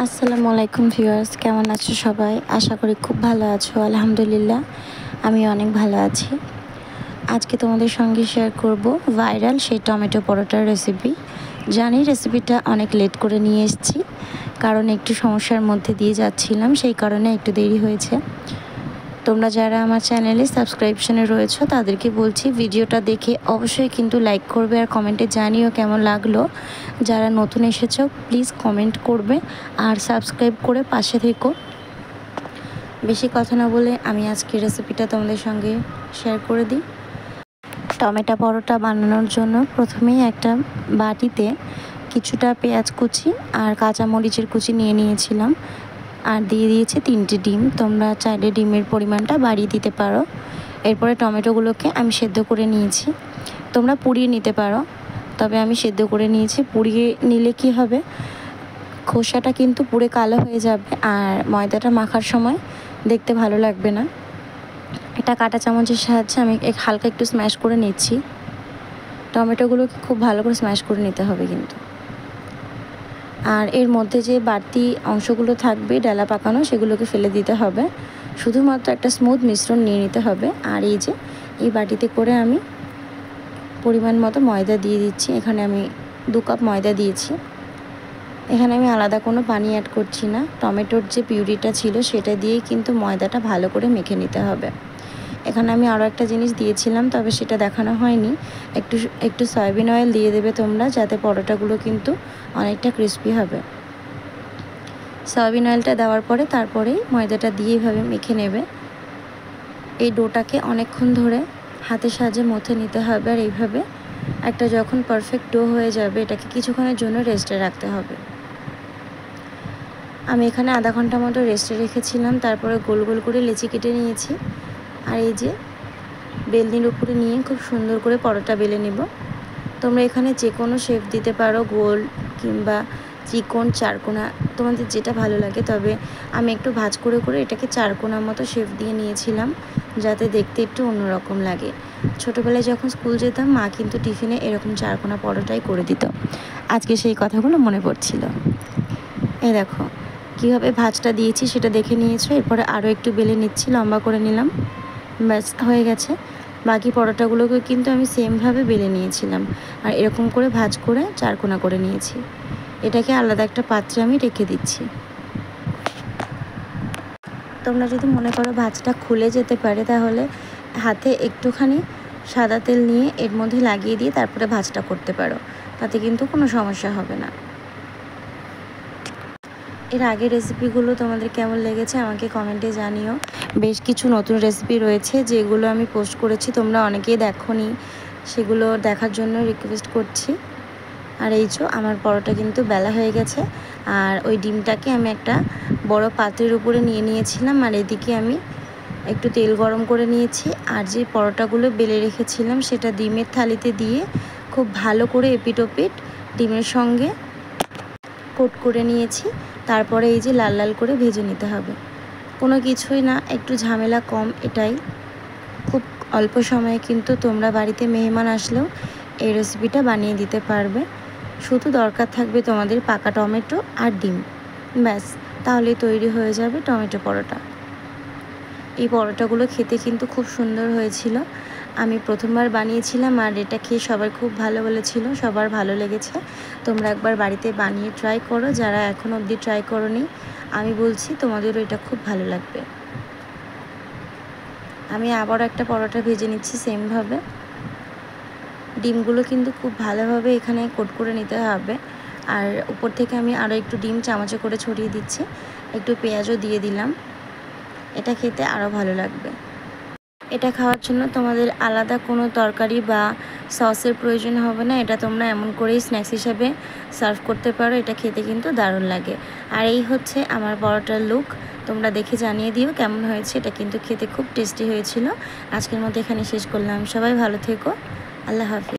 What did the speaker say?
আসসালামু আলাইকুম ভিউয়ার্স, কেমন আছো সবাই? আশা করি খুব ভালো আছো। আলহামদুলিল্লাহ আমি অনেক ভালো আছি। আজকে তোমাদের সঙ্গে শেয়ার করব ভাইরাল সেই টমেটো পরোটার রেসিপি। জানি রেসিপিটা অনেক লেট করে নিয়ে এসেছি, কারণ একটু সমস্যার মধ্যে দিয়ে যাচ্ছিলাম, সেই কারণে একটু দেরি হয়েছে। তোমরা যারা আমার চ্যানেলে সাবস্ক্রিপশনে রয়েছো তাদেরকে বলছি ভিডিওটা দেখে অবশ্যই কিন্তু লাইক করবে আর কমেন্টে জানিও কেমন লাগলো। যারা নতুন এসেছো প্লিজ কমেন্ট করবে আর সাবস্ক্রাইব করে পাশে থেকো। বেশি কথা না বলে আমি আজকে রেসিপিটা তোমাদের সঙ্গে শেয়ার করে দিই। টমেটো পরোটা বানানোর জন্য প্রথমেই একটা বাটিতে কিছুটা পেঁয়াজ কুচি আর কাঁচামরিচের কুচি নিয়ে নিয়েছিলাম, আর দিয়ে দিয়েছি 3টে ডিম। তোমরা চাইলে ডিমের পরিমাণটা বাড়িয়ে দিতে পারো। এরপরে টমেটোগুলোকে আমি সেদ্ধ করে নিয়েছি। তোমরা পুড়িয়ে নিতে পারো, তবে আমি সেদ্ধ করে নিয়েছি। পুড়িয়ে নিলে কি হবে, খোসাটা কিন্তু পুড়ে কালো হয়ে যাবে আর ময়দাটা মাখার সময় দেখতে ভালো লাগবে না। এটা কাঁটা চামচের সাহায্যে আমি হালকা একটু স্ম্যাশ করে নিচ্ছি। টমেটোগুলোকে খুব ভালো করে স্ম্যাশ করে নিতে হবে কিন্তু। আর এর মধ্যে যে বাড়তি অংশগুলো থাকবে ডালা পাকানো, সেগুলোকে ফেলে দিতে হবে। শুধুমাত্র একটা স্মুথ মিশ্রণ নিয়ে নিতে হবে। আর এই বাটিতে করে আমি পরিমাণ মতো ময়দা দিয়ে দিচ্ছি। এখানে আমি 2 কাপ ময়দা দিয়েছি। এখানে আমি আলাদা কোনো পানি অ্যাড করছি না। টমেটোর যে পিউরিটা ছিল সেটা দিয়েই কিন্তু ময়দাটা ভালো করে মেখে নিতে হবে। এখানে আমি আরও একটা জিনিস দিয়েছিলাম, তবে সেটা দেখানো হয়নি। একটু সয়াবিন অয়েল দিয়ে দেবে তোমরা, যাতে পরোটাগুলো কিন্তু অনেকটা ক্রিস্পি হবে। সয়াবিন অয়েলটা দেওয়ার পরে তারপরেই ময়দাটা দিয়ে এইভাবে মেখে নেবে। এই ডোটাকে অনেকক্ষণ ধরে হাতের সাহায্যে মথে নিতে হবে। আর এইভাবে একটা যখন পারফেক্ট ডো হয়ে যাবে, এটাকে কিছুক্ষণের জন্য রেস্টে রাখতে হবে। আমি এখানে আধা ঘন্টা মতো রেস্টে রেখেছিলাম। তারপরে গোল গোল করে লেচি কেটে নিয়েছি। আর বেলনির উপরে নিয়ে খুব সুন্দর করে পরোটা বেলে নেব। তোমরা এখানে যে কোনো শেপ দিতে পারো, গোল কিংবা চিকন, চারকোনা, তোমাদের যেটা ভালো লাগে। তবে আমি একটু ভাঁজ করে করে এটাকে চারকোনার মতো শেপ দিয়ে নিয়েছিলাম, যাতে দেখতে একটু অন্যরকম লাগে। ছোটোবেলায় যখন স্কুল যেতাম, মা কিন্তু টিফিনে এরকম চারকোনা পরোটাই করে দিত। আজকে সেই কথাগুলো মনে পড়ছিল। এই দেখো কীভাবে ভাঁজটা দিয়েছি সেটা দেখে নিয়েছো। এরপরে আরও একটু বেলে নিচ্ছি, লম্বা করে নিলাম। ব্যাস হয়ে গেছে। বাকি পরোটাগুলোকে কিন্তু আমি সেমভাবে বেলে নিয়েছিলাম আর এরকম করে ভাঁজ করে চারকোনা করে নিয়েছি। এটাকে আলাদা একটা পাত্রে আমি রেখে দিচ্ছি। তোমরা যদি মনে করো ভাঁজটা খুলে যেতে পারে, তাহলে হাতে একটুখানি সাদা তেল নিয়ে এর মধ্যে লাগিয়ে দিয়ে তারপরে ভাঁজটা করতে পারো, তাতে কিন্তু কোনো সমস্যা হবে না। এর আগের রেসিপিগুলো তোমাদের কেমন লেগেছে আমাকে কমেন্টে জানিও। বেশ কিছু নতুন রেসিপি রয়েছে যেগুলো আমি পোস্ট করেছি, তোমরা অনেকেই দেখোনি, সেগুলো দেখার জন্য রিকোয়েস্ট করছি। আর আমার পরোটা কিন্তু বেলা হয়ে গেছে। আর ওই ডিমটাকে আমি একটা বড় পাত্রের উপরে নিয়ে নিয়েছিলাম, আর এদিকে আমি একটু তেল গরম করে নিয়েছি। আর যে পরোটাগুলো বেলে রেখেছিলাম সেটা ডিমের থালিতে দিয়ে খুব ভালো করে এপিট ওপিট ডিমের সঙ্গে কোট করে নিয়েছি। তারপরে লাল লাল করে ভেজে নিতে হবে। কোনো কিছুই না, একটু ঝামেলা কম। এটাই খুব অল্প সময়ে কিন্তু তোমরা বাড়িতে মেহমান আসলেও এই রেসিপিটা বানিয়ে দিতে পারবে। শুধু দরকার থাকবে তোমাদের পাকা টমেটো আর ডিম, ব্যাস, তাহলে তৈরি হয়ে যাবে টমেটো পরোটা। এই পরোটাগুলো খেতে কিন্তু খুব সুন্দর হয়েছিল। আমি প্রথমবার বানিয়েছিলাম আর এটা খেয়ে সবাই খুব ভালো বলেছিল, সবার ভালো লেগেছে। তোমরা একবার বাড়িতে বানিয়ে ট্রাই করো, যারা এখনও অবধি ট্রাই করোনি। আমি বলছি তোমাদেরও এটা খুব ভালো লাগবে। আমি আবার একটা পরোটা ভেজে নিচ্ছি সেমভাবে। ডিমগুলো কিন্তু খুব ভালোভাবে এখানে কোট করে নিতে হবে। আর উপর থেকে আমি আরও একটু ডিম চামচে করে ছড়িয়ে দিচ্ছি, একটু পেঁয়াজও দিয়ে দিলাম। এটা খেতে আরও ভালো লাগবে। এটা খাওয়ার জন্য তোমাদের আলাদা কোনো তরকারি বা সসের প্রয়োজন হবে না। এটা তোমরা এমন করেই স্ন্যাক্স হিসাবে সার্ভ করতে পারো। এটা খেতে কিন্তু দারুণ লাগে। আর এই হচ্ছে আমার পরোটার লুক। তোমরা দেখে জানিয়ে দিও কেমন হয়েছে। এটা কিন্তু খেতে খুব টেস্টি হয়েছিল। আজকের মতো এখানে শেষ করলাম। সবাই ভালো থেকো। আল্লাহ হাফিজ।